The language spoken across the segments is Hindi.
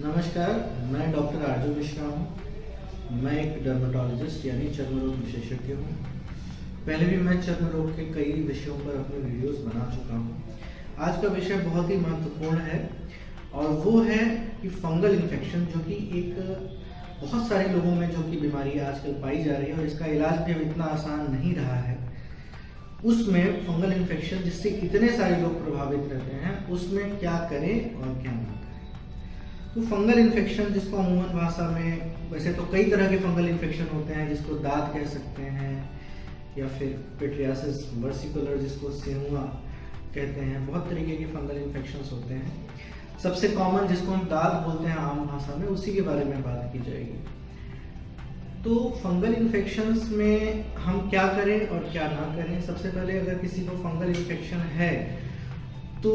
नमस्कार, मैं डॉक्टर आरजू मिश्रा हूँ। मैं एक डर्मेटोलॉजिस्ट यानी चर्म रोग विशेषज्ञ हूँ। पहले भी मैं चर्म रोग के कई विषयों पर अपने वीडियोस बना चुका हूँ। आज का विषय बहुत ही महत्वपूर्ण है और वो है कि फंगल इन्फेक्शन, जो कि एक बहुत सारे लोगों में जो कि बीमारी आजकल पाई जा रही है और इसका इलाज भी अब इतना आसान नहीं रहा है। उसमें फंगल इन्फेक्शन जिससे इतने सारे लोग प्रभावित रहते हैं, उसमें क्या करें और क्या ना करें। तो फंगल इन्फेक्शन, जिसको अमूमन भाषा में वैसे तो कई तरह के फंगल इन्फेक्शन होते हैं, जिसको दाद कह सकते हैं या फिर पिट्रियासिस वर्सिकुलर जिसको सेहुआ कहते हैं। बहुत तरीके के फंगल इन्फेक्शंस होते हैं। सबसे कॉमन जिसको हम दाद बोलते हैं आम भाषा में, उसी के बारे में बात की जाएगी। तो फंगल इन्फेक्शंस में हम क्या करें और क्या ना करें। सबसे पहले अगर किसी को फंगल इन्फेक्शन है तो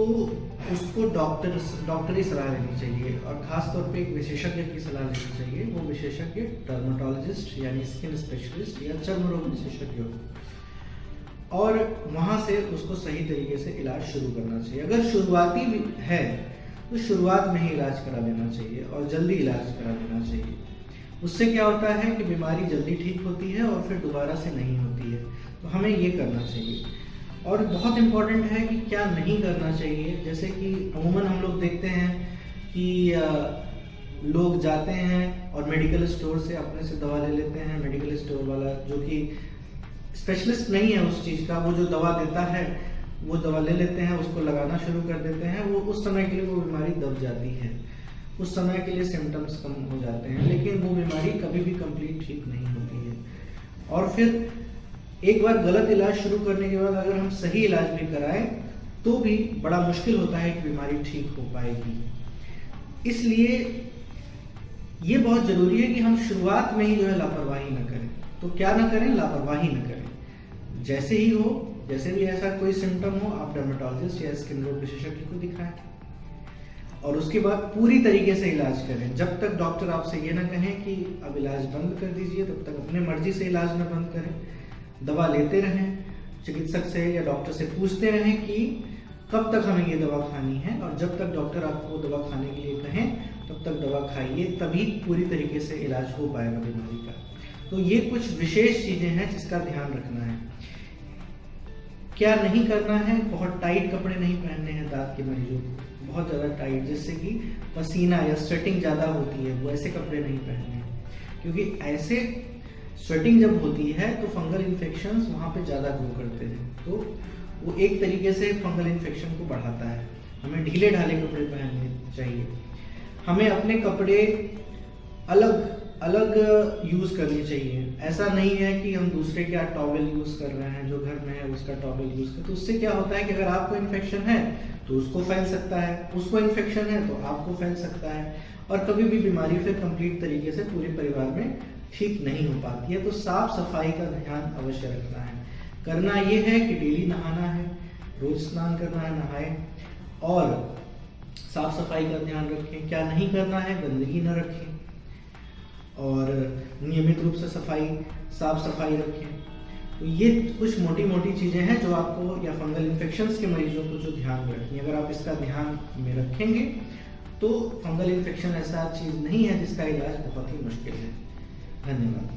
उसको डॉक्टरी सलाह लेनी चाहिए और ख़ास तौर पे एक विशेषज्ञ की सलाह लेनी चाहिए। वो विशेषज्ञ डर्मेटोलॉजिस्ट यानी स्किन स्पेशलिस्ट या चर्म रोग विशेषज्ञ हो, और वहाँ से उसको सही तरीके से इलाज शुरू करना चाहिए। अगर शुरुआती है तो शुरुआत में ही इलाज करा लेना चाहिए और जल्दी इलाज करा लेना चाहिए। उससे क्या होता है कि बीमारी जल्दी ठीक होती है और फिर दोबारा से नहीं होती है। तो हमें ये करना चाहिए। और बहुत इम्पॉर्टेंट है कि क्या नहीं करना चाहिए। जैसे कि अमूमन हम लोग देखते हैं कि लोग जाते हैं और मेडिकल स्टोर से अपने से दवा ले लेते हैं। मेडिकल स्टोर वाला जो कि स्पेशलिस्ट नहीं है उस चीज़ का, वो जो दवा देता है वो दवा ले लेते हैं, उसको लगाना शुरू कर देते हैं। वो उस समय के लिए वो बीमारी दब जाती है, उस समय के लिए सिम्टम्स कम हो जाते हैं, लेकिन वो बीमारी कभी भी कंप्लीट ठीक नहीं होती है। और फिर एक बार गलत इलाज शुरू करने के बाद अगर हम सही इलाज भी कराएं तो भी बड़ा मुश्किल होता है कि बीमारी ठीक हो पाएगी। इसलिए ये बहुत जरूरी है कि हम शुरुआत में ही जो है लापरवाही न करें। तो क्या ना करें? लापरवाही न करें। जैसे ही हो, जैसे भी ऐसा कोई सिम्टम हो, आप डर्मेटोलॉजिस्ट या स्किन रोग विशेषज्ञ को दिखाएं और उसके बाद पूरी तरीके से इलाज करें। जब तक डॉक्टर आपसे ये ना कहें कि अब इलाज बंद कर दीजिए, तब तक अपने मर्जी से इलाज न बंद करें। दवा लेते रहें, चिकित्सक से या डॉक्टर से पूछते रहें कि कब तक हमें ये दवा खानी है, और जब तक डॉक्टर आपको दवा खाने के लिए कहें तब तक दवा खाइए, तभी पूरी तरीके से इलाज हो पाएगा बीमारी का। तो ये कुछ विशेष चीजें हैं जिसका ध्यान रखना है। क्या नहीं करना है? बहुत टाइट कपड़े नहीं पहनने हैं दांत के मरीजों को, बहुत ज़्यादा टाइट, जिससे कि पसीना या स्वेटिंग ज़्यादा होती है, वो ऐसे कपड़े नहीं पहनने हैं। क्योंकि ऐसे स्वेटिंग जब होती है तो फंगल इन्फेक्शंस वहाँ पे ज़्यादा ग्रो करते हैं, तो वो एक तरीके से फंगल इन्फेक्शन को बढ़ाता है। हमें ढीले ढाले कपड़े पहनने चाहिए। हमें अपने कपड़े अलग अलग यूज़ करने चाहिए। ऐसा नहीं है कि हम दूसरे का टॉवेल यूज़ कर रहे हैं, जो घर में है उसका टॉवेल यूज़ कर। तो उससे क्या होता है कि अगर आपको इन्फेक्शन है तो उसको फैल सकता है, उसको इन्फेक्शन है तो आपको फैल सकता है, और कभी भी बीमारी फिर कंप्लीट तरीके से पूरे परिवार में ठीक नहीं हो पाती है। तो साफ सफाई का ध्यान अवश्य रखना है। करना ये है कि डेली नहाना है, रोज स्नान करना है, नहाए, और साफ सफाई का ध्यान रखें। क्या नहीं करना है? गंदगी न रखें और नियमित रूप से साफ सफाई रखें। तो ये कुछ मोटी मोटी चीज़ें हैं जो आपको या फंगल इन्फेक्शंस के मरीजों को जो ध्यान में रखनी है। अगर आप इसका ध्यान में रखेंगे तो फंगल इन्फेक्शन ऐसा चीज़ नहीं है जिसका इलाज बहुत ही मुश्किल है। धन्यवाद।